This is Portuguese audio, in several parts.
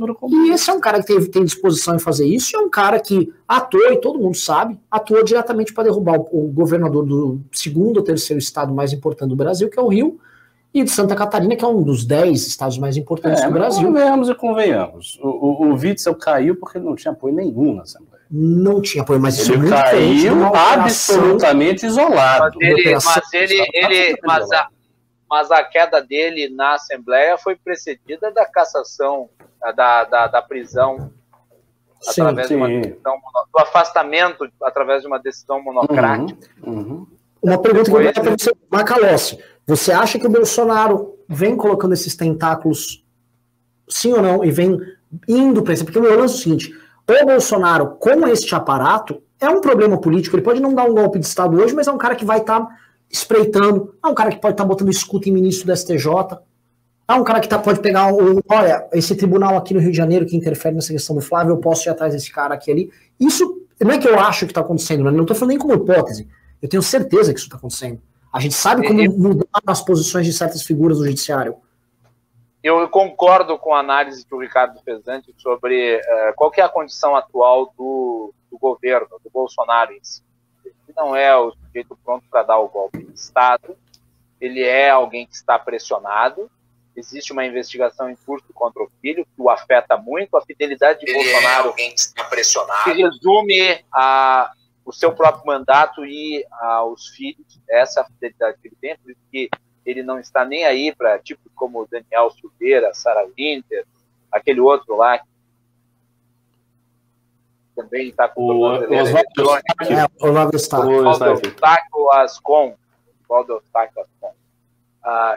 governador como... E esse é um cara que tem disposição em fazer isso, e é um cara que atuou, e todo mundo sabe, atuou diretamente para derrubar o governador do segundo ou terceiro estado mais importante do Brasil, que é o Rio, e de Santa Catarina, que é um dos 10 estados mais importantes do Brasil. Convenhamos e convenhamos. O Witzel caiu porque ele não tinha apoio nenhum na Assembleia. Não tinha apoio, mas isso ele é muito caiu absolutamente isolado. Mas a queda dele na Assembleia foi precedida da cassação, da prisão, através de uma decisão, do afastamento através de uma decisão monocrática. Uma pergunta que eu vou dar para você, Macalossi. Você acha que o Bolsonaro vem colocando esses tentáculos, sim ou não, e vem indo para isso? Porque o meu lance é o seguinte, o Bolsonaro, com este aparato, é um problema político, ele pode não dar um golpe de Estado hoje, mas é um cara que vai estar espreitando, é um cara que pode estar botando escuta em ministro do STJ, é um cara que pode pegar, olha, esse tribunal aqui no Rio de Janeiro que interfere nessa questão do Flávio, eu posso ir atrás desse cara aqui ali. Isso não é que eu acho que está acontecendo, não estou falando nem como hipótese, eu tenho certeza que isso está acontecendo. A gente sabe como mudar as posições de certas figuras do judiciário. Eu concordo com a análise que o Ricardo fez antes sobre qual que é a condição atual do governo, do Bolsonaro em si. Ele não é o sujeito pronto para dar o golpe de Estado, ele é alguém que está pressionado, existe uma investigação em curso contra o filho, que o afeta muito, a fidelidade de Bolsonaro, alguém que está pressionado, que resume o seu próprio mandato e aos filhos, essa é a fidelidade que ele tem, por isso que ele não está nem aí para tipos como o Daniel Silveira, Sarah Winter, aquele outro lá, que também está com o Olavo Eustáquio.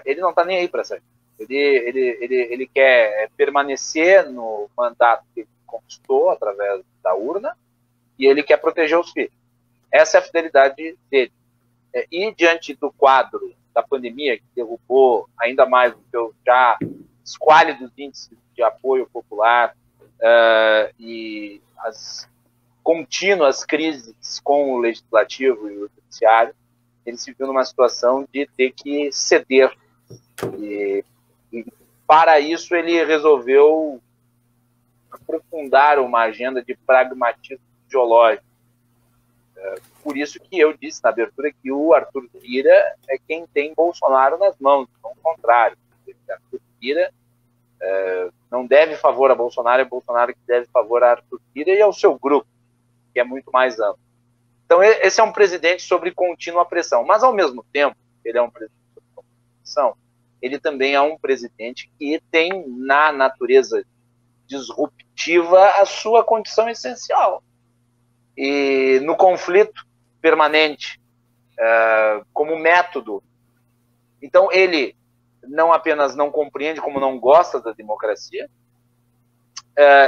Ele não está nem aí para isso. Ele quer permanecer no mandato que ele conquistou através da urna e ele quer proteger os filhos. Essa é a fidelidade dele. E diante do quadro da pandemia, que derrubou ainda mais os seus já esquálidos índices de apoio popular e as contínuas crises com o legislativo e o judiciário, ele se viu numa situação de ter que ceder. E para isso ele resolveu aprofundar uma agenda de pragmatismo ideológico. Por isso que eu disse na abertura que o Arthur Lira é quem tem Bolsonaro nas mãos, não o contrário. Arthur Lira não deve favor a Bolsonaro, é Bolsonaro que deve favor a Arthur Lira e ao seu grupo, que é muito mais amplo. Então esse é um presidente sobre contínua pressão, mas ao mesmo tempo, ele é um presidente sobre contínua pressão, ele também é um presidente que tem na natureza disruptiva a sua condição essencial. E no conflito permanente, como método. Então, ele não apenas não compreende, como não gosta da democracia,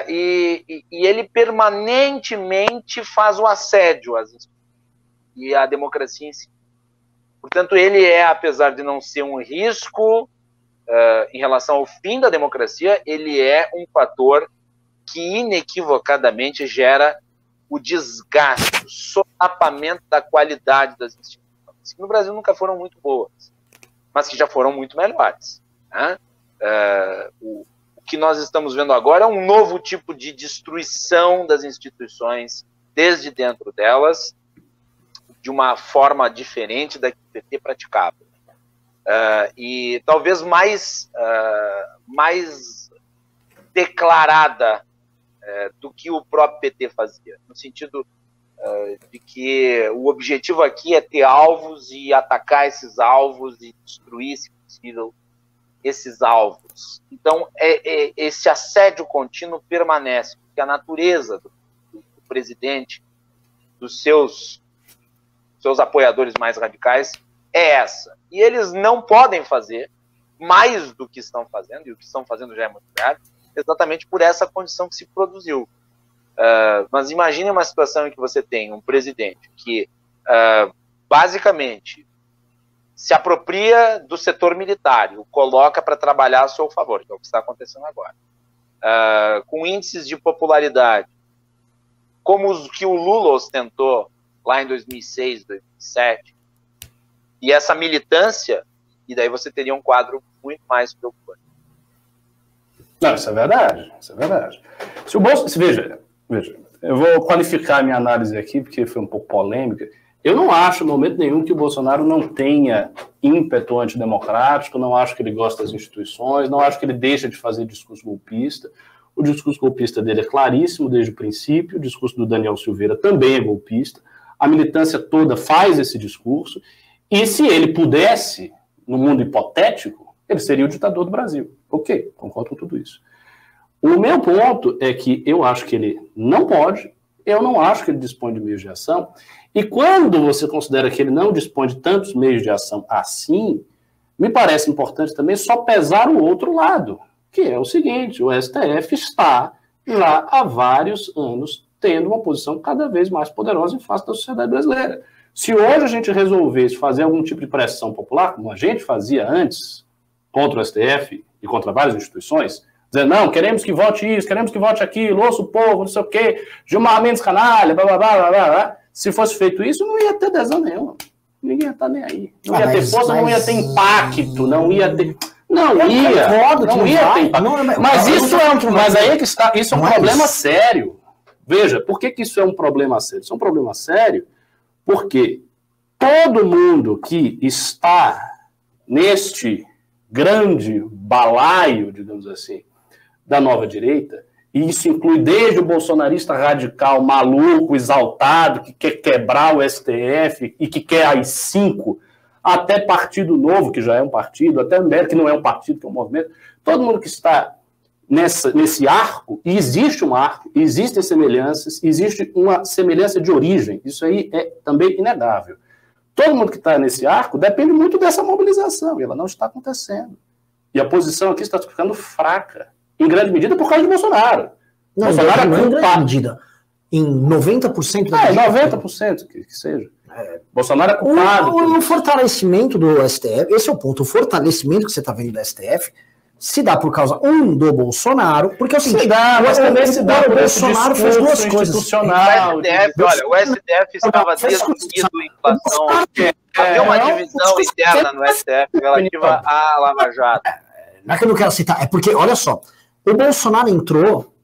e ele permanentemente faz o assédio às instituições e à democracia em si. Portanto, ele apesar de não ser um risco em relação ao fim da democracia, ele é um fator que inequivocadamente gera o desgaste, o solapamento da qualidade das instituições, que no Brasil nunca foram muito boas, mas que já foram muito melhores. Né? O que nós estamos vendo agora é um novo tipo de destruição das instituições, desde dentro delas, de uma forma diferente da que o PT praticava. E talvez mais declarada do que o próprio PT fazia, no sentido de que o objetivo aqui é ter alvos e atacar esses alvos e destruir, se possível, esses alvos. Então, esse assédio contínuo permanece, porque a natureza do presidente, dos seus apoiadores mais radicais, é essa. E eles não podem fazer mais do que estão fazendo, e o que estão fazendo já é muito grave, exatamente por essa condição que se produziu. Mas imagine uma situação em que você tem um presidente que, basicamente, se apropria do setor militar, o coloca para trabalhar a seu favor, que é o que está acontecendo agora. Com índices de popularidade, como os que o Lula ostentou lá em 2006, 2007, e essa militância, e daí você teria um quadro muito mais preocupante. Não, isso é verdade, isso é verdade. Se o Bolsonaro, veja, eu vou qualificar a minha análise aqui, porque foi um pouco polêmica. Eu não acho, no momento nenhum, que o Bolsonaro não tenha ímpeto antidemocrático, não acho que ele gosta das instituições, não acho que ele deixa de fazer discurso golpista. O discurso golpista dele é claríssimo desde o princípio, o discurso do Daniel Silveira também é golpista, a militância toda faz esse discurso, e se ele pudesse, no mundo hipotético, ele seria o ditador do Brasil. Ok, concordo com tudo isso. O meu ponto é que eu acho que ele não pode, eu não acho que ele dispõe de meios de ação, e quando você considera que ele não dispõe de tantos meios de ação assim, me parece importante também só pesar o outro lado, que é o seguinte, o STF está já há vários anos tendo uma posição cada vez mais poderosa em face da sociedade brasileira. Se hoje a gente resolvesse fazer algum tipo de pressão popular, como a gente fazia antes, contra o STF e contra várias instituições, dizendo, não, queremos que vote isso, queremos que vote aquilo, ouça o povo, não sei o quê, Gilmar Mendes canalha, blá, blá, blá, blá, blá, blá. Se fosse feito isso, não ia ter adesão nenhuma. Ninguém ia estar nem aí. Não ia ter força, não ia ter impacto, não ia ter... Não ia ter impacto. Mas isso mas aí é que está, isso é um problema sério. Veja, por que isso é um problema sério? Isso é um problema sério porque todo mundo que está neste grande balaio, digamos assim, da nova direita, e isso inclui desde o bolsonarista radical, maluco, exaltado, que quer quebrar o STF e que quer AI-5, até Partido Novo, que já é um partido, até MBL, que não é um partido, que é um movimento, todo mundo que está nesse arco, e existe um arco, existem semelhanças, existe uma semelhança de origem, isso aí é também inegável. Todo mundo que está nesse arco depende muito dessa mobilização, e ela não está acontecendo. E a posição aqui está ficando fraca, em grande medida por causa de Bolsonaro. Não, Bolsonaro não em grande medida. Em 90% da medida. 90% que seja. Bolsonaro é culpado. O fortalecimento do STF, esse é o ponto, o fortalecimento que você está vendo do STF se dá por causa, do Bolsonaro, porque é o seguinte, mas também se dá por Bolsonaro fez duas coisas. O STF estava destruído em relação... Havia uma divisão interna no STF relativa à Lava Jato. Não é que eu não quero citar, é porque, olha só, o Bolsonaro entrou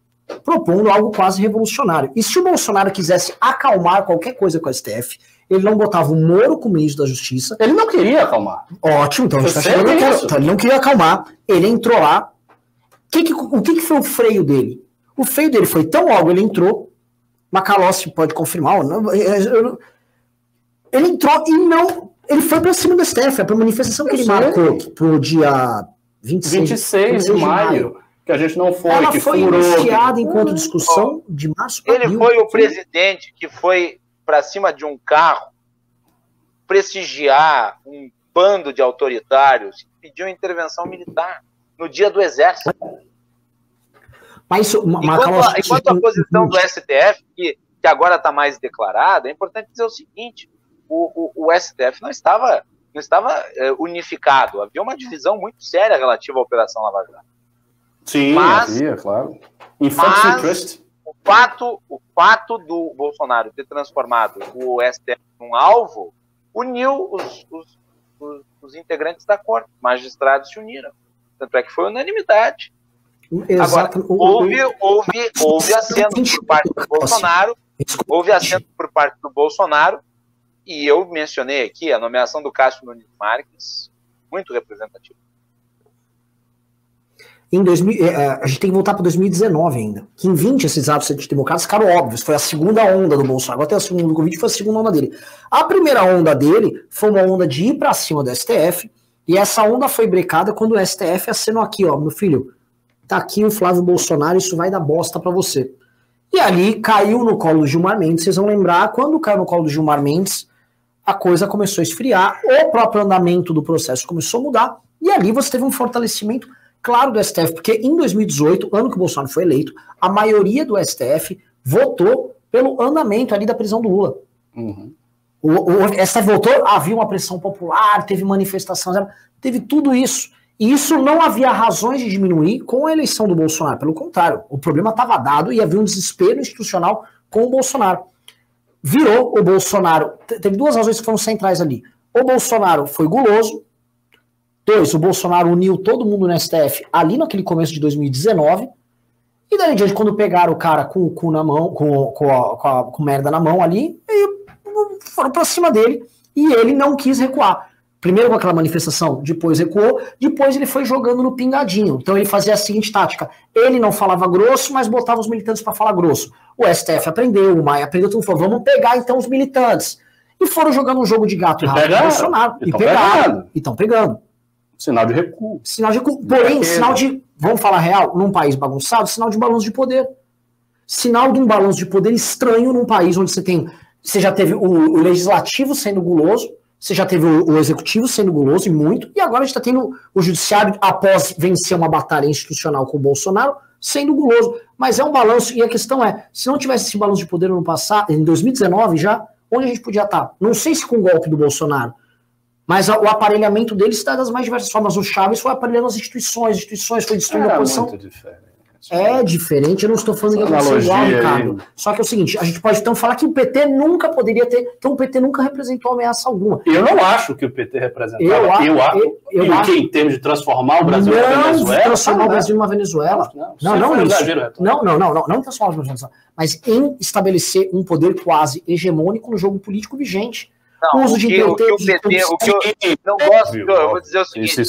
propondo algo quase revolucionário. E se o Bolsonaro quisesse acalmar qualquer coisa com o STF, ele não botava o Moro como ministro da Justiça. Ele não queria acalmar. Ótimo, então a gente tá chegando então, ele não queria acalmar, ele entrou lá. O que foi o freio dele? O freio dele foi tão logo ele entrou, Macalossi pode confirmar, não, ele entrou e não, ele foi pra cima do STF, pra manifestação que ele marcou pro dia 26 de maio. Que a gente não foi, ela que foi furou. iniciada enquanto discussão de março. Ele foi o presidente que foi para cima de um carro prestigiar um bando de autoritários que pediu intervenção militar no dia do Exército. Mas enquanto a posição do STF, que agora está mais declarada, é importante dizer o seguinte, o STF não estava unificado, havia uma divisão muito séria relativa à Operação Lava Jato. Sim, havia, claro. Mas o fato do Bolsonaro ter transformado o STF num alvo uniu os integrantes da corte. Magistrados se uniram. Tanto é que foi unanimidade. Exato. Agora, houve assento por parte do Bolsonaro. Houve assento por parte do Bolsonaro. E eu mencionei aqui a nomeação do Cássio Nunes Marques, muito representativa. A gente tem que voltar para 2019 ainda. Que em 20 esses atos antidemocráticos ficaram óbvios. Foi a segunda onda do Bolsonaro. Agora tem a segunda do Covid, foi a segunda onda dele. A primeira onda dele foi uma onda de ir para cima do STF. E essa onda foi brecada quando o STF acenou aqui, ó, meu filho, tá aqui o Flávio Bolsonaro, isso vai dar bosta para você. E ali caiu no colo do Gilmar Mendes. Vocês vão lembrar, quando caiu no colo do Gilmar Mendes, a coisa começou a esfriar, o próprio andamento do processo começou a mudar. E ali você teve um fortalecimento claro do STF, porque em 2018, ano que o Bolsonaro foi eleito, a maioria do STF votou pelo andamento ali da prisão do Lula. Uhum. O STF votou, havia uma pressão popular, teve manifestação, teve tudo isso. E isso não havia razões de diminuir com a eleição do Bolsonaro. Pelo contrário, o problema estava dado e havia um desespero institucional com o Bolsonaro. Virou o Bolsonaro, teve duas razões que foram centrais ali. O Bolsonaro foi guloso, 2, o Bolsonaro uniu todo mundo no STF ali naquele começo de 2019. E daí em diante, quando pegaram o cara com o cu na mão, com merda na mão ali, e foram pra cima dele. E ele não quis recuar. Primeiro com aquela manifestação, depois recuou, depois ele foi jogando no pingadinho. Então ele fazia a seguinte tática: ele não falava grosso, mas botava os militantes para falar grosso. O STF aprendeu, o Maia aprendeu, todo mundo falou, vamos pegar então os militantes. E foram jogando um jogo de gato e rato no Bolsonaro. E pegaram. E estão pegando. Sinal de recuo. Sinal de recuo. Porém, sinal de, vamos falar real, num país bagunçado, sinal de balanço de poder. Sinal de um balanço de poder estranho num país onde você já teve o legislativo sendo guloso, você já teve o executivo sendo guloso e muito, e agora a gente está tendo o judiciário, após vencer uma batalha institucional com o Bolsonaro, sendo guloso. Mas é um balanço, e a questão é, se não tivesse esse balanço de poder no passado, em 2019 já, onde a gente podia estar? Não sei se com o golpe do Bolsonaro, mas o aparelhamento dele se dá das mais diversas formas. O Chaves foi aparelhando as instituições foi destruindo a oposição. Muito diferente. É diferente, eu não estou falando que aconteceu igual, Ricardo. Só que é o seguinte, a gente pode então falar que o PT nunca poderia ter, então o PT nunca representou ameaça alguma. Eu não acho que o PT representava. Eu acho que em termos de transformar o Brasil numa Venezuela. Transformar o Brasil numa Venezuela. Não transformar o Brasil numa Venezuela. Mas em estabelecer um poder quase hegemônico no jogo político vigente. Não, o que eu não gosto, eu vou dizer o seguinte,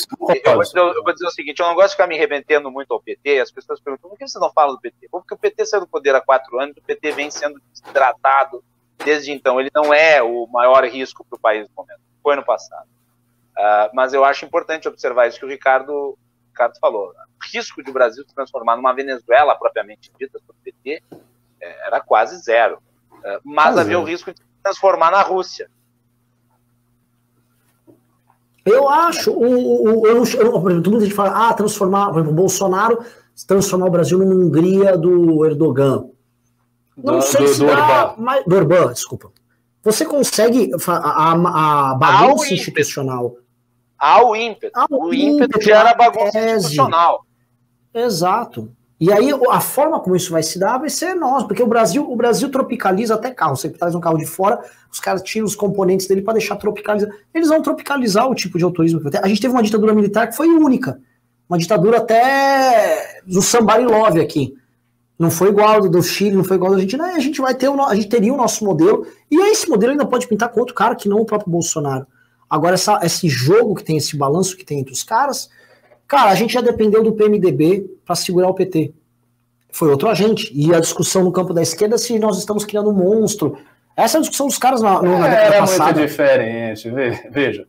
eu não gosto de ficar me remetendo muito ao PT. As pessoas perguntam, por que você não fala do PT? Porque o PT saiu do poder há 4 anos, o PT vem sendo desidratado desde então. Ele não é o maior risco para o país no momento, foi no passado. Mas eu acho importante observar isso que o Ricardo falou. O risco de o Brasil se transformar numa Venezuela propriamente dita pelo PT era quase zero. Mas havia o risco de se transformar na Rússia. Eu acho, por exemplo, todo mundo a gente fala, transformar, por exemplo, o Bolsonaro, transformar o Brasil numa Hungria do Erdogan. Não sei se dá, mas, do Orbán, desculpa. Você consegue a bagunça institucional. O ímpeto gera bagunça institucional. Exato. E aí a forma como isso vai se dar vai ser nós, porque o Brasil tropicaliza até carro. Você traz um carro de fora, os caras tiram os componentes dele para deixar tropicalizar. Eles vão tropicalizar o tipo de autorismo que tem. A gente teve uma ditadura militar que foi única. Uma ditadura até do somebody love aqui. Não foi igual do Chile, não foi igual da Argentina. A gente vai ter a gente teria o nosso modelo, e esse modelo ainda pode pintar com outro cara que não o próprio Bolsonaro. Agora, esse jogo que tem, esse balanço que tem entre os caras, cara, a gente já dependeu do PMDB para segurar o PT. Foi outro agente. E a discussão no campo da esquerda se nós estamos criando um monstro. Essa é a discussão dos caras na década passada. Era muito diferente. Veja,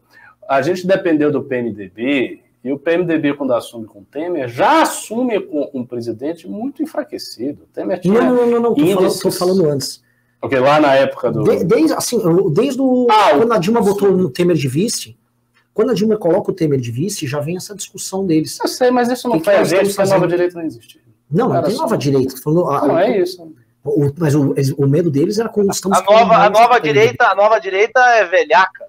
a gente dependeu do PMDB, e o PMDB, quando assume com o Temer, já assume com um presidente muito enfraquecido. O Temer tinha não, tô falando antes. Porque lá na época do... Quando a Dilma botou o Temer de vice, quando a Dilma coloca o Temer de vice, já vem essa discussão deles. Eu sei, mas isso não foi a gente, porque a nova direita não existia. Não tem nova direita. Não é isso. Mas o medo deles era quando estamos... A nova direita é velhaca.